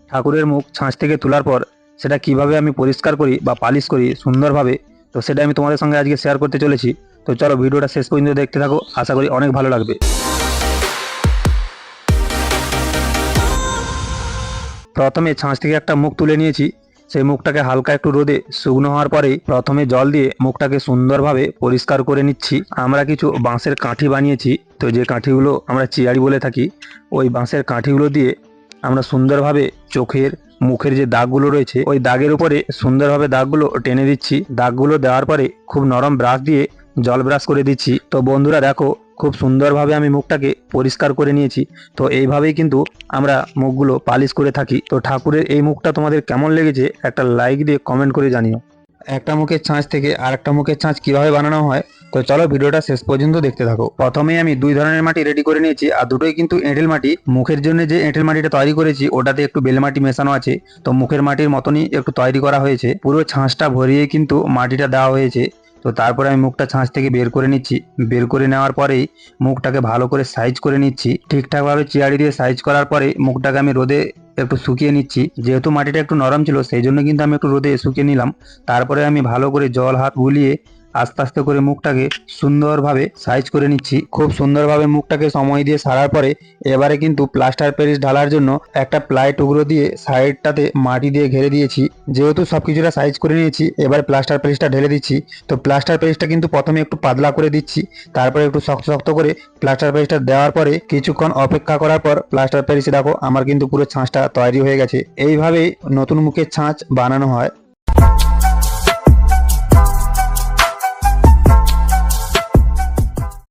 ঠাকুরের মুখ ছাঁচ থেকে তোলার পর সেটা কিভাবে আমি পরিষ্কার করি বা পালিশ করি সুন্দরভাবে, তো সেটা আমি তোমাদের সঙ্গে আজকে শেয়ার করতে চলেছি। তো চলো ভিডিওটা শেষ পর্যন্ত দেখতে থাকো, আশা করি অনেক ভালো লাগবে। প্রথমে ছাঁচ থেকে একটা মুখ তুলে নিয়েছি। সেই মুখটাকে হালকা একটু রোদে শুকনো হওয়ার পরেই প্রথমে জল দিয়ে মুখটাকে সুন্দরভাবে পরিষ্কার করে নিচ্ছি। আমরা কিছু বাঁশের কাঠি বানিয়েছি, তো যে কাঠিগুলো আমরা চিয়ারি বলে থাকি, ওই বাঁশের কাঠিগুলো দিয়ে আমরা সুন্দরভাবে চোখের মুখের যে দাগগুলো রয়েছে ওই দাগের উপরে সুন্দরভাবে দাগগুলো টেনে দিচ্ছি। দাগগুলো দেওয়ার পরে খুব নরম ব্রাশ দিয়ে জল ব্রাশ করে দিচ্ছি। তো বন্ধুরা দেখো, খুব সুন্দরভাবে আমি মুখটাকে পরিষ্কার করে নিয়েছি। তো এইভাবেই কিন্তু আমরা মুখগুলো পালিশ করে থাকি। তো ঠাকুরের এই মুখটা তোমাদের কেমন লেগেছে একটা লাইক দিয়ে কমেন্ট করে জানিও। একটা মুখের ছাঁচ থেকে আরেকটা মুখের ছাঁচ কিভাবে বানানো হয়, তো চলো ভিডিওটা শেষ পর্যন্ত দেখতে থাকো। প্রথমেই আমি দুই ধরনের মাটি রেডি করে নিয়েছি, আর দুটোই কিন্তু এঁটেল মাটি। মুখের জন্য যে এঁটেল মাটিটা তৈরি করেছি ওটাতে একটু বেলে মাটি মেশানো আছে, তো মুখের মাটির মতনই একটু তৈরি করা হয়েছে। পুরো ছাঁচটা ভরিয়ে কিন্তু মাটিটা দেওয়া হয়েছে। তো তারপরে আমি মুখটা ছাঁচ থেকে বের করে নিচ্ছি। বের করে নেওয়ার পরেই মুখটাকে ভালো করে সাইজ করে নিচ্ছি। ঠিকঠাকভাবে চিয়াড়ি দিয়ে সাইজ করার পরে মুখটাকে আমি রোদে একটু শুকিয়ে নিচ্ছি। যেহেতু মাটিটা একটু নরম ছিল সেই জন্য কিন্তু আমি একটু রোদে শুকিয়ে নিলাম। তারপরে আমি ভালো করে জল হাত বুলিয়ে আস্তে আস্তে করে মুখটাকে সুন্দরভাবে সাইজ করে নিচ্ছি। খুব সুন্দরভাবে মুখটাকে সময় দিয়ে সারার পরে এবারে কিন্তু প্লাস্টার প্যারিস ঢালার জন্য একটা প্লাই টুকরো দিয়ে সাইডটাতে মাটি দিয়ে ঘিরে দিয়েছি। যেহেতু সবকিছুটা সাইজ করে নিয়েছি, এবারে প্লাস্টার প্যারিসটা ঢেলে দিচ্ছি। তো প্লাস্টার প্যারিসটা কিন্তু প্রথমে একটু পাতলা করে দিচ্ছি, তারপরে একটু শক্ত শক্ত করে প্লাস্টার প্যারিসটা দেওয়ার পরে কিছুক্ষণ অপেক্ষা করার পর প্লাস্টার প্যারিসে দেখো আমার কিন্তু পুরো ছাঁচটা তৈরি হয়ে গেছে। এইভাবেই নতুন মুখের ছাঁচ বানানো হয়।